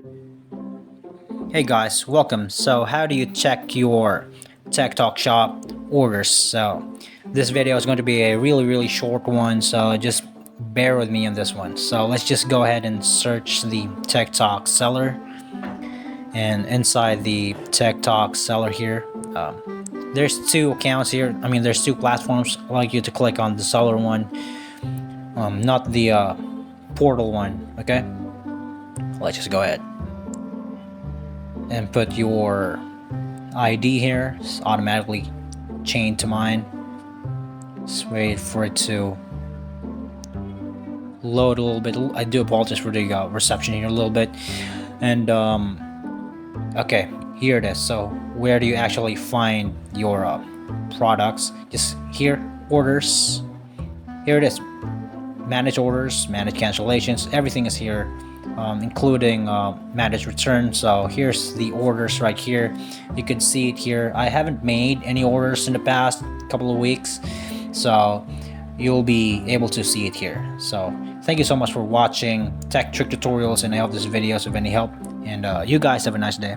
Hey guys, welcome. So how do you check your Tech Talk Shop orders? So this video is going to be a really short one, so just bear with me on this one. So let's just go ahead and search the Tech Talk seller, and inside the Tech Talk seller here, there's two accounts here. I mean, there's two platforms. I'd like you to click on the seller one, not the portal one. Okay, let's just go ahead and put your ID here. It's automatically chained to mine. Just wait for it to load a little bit. I do apologize for the reception here a little bit. And okay, here it is. So where do you actually find your products? Just here, orders. Here it is. Manage orders, manage cancellations. Everything is here, including manage returns. So here's the orders right here. You can see it here. I haven't made any orders in the past couple of weeks, so you'll be able to see it here. So thank you so much for watching tech trick tutorials, and I hope this video is of any help, and you guys have a nice day.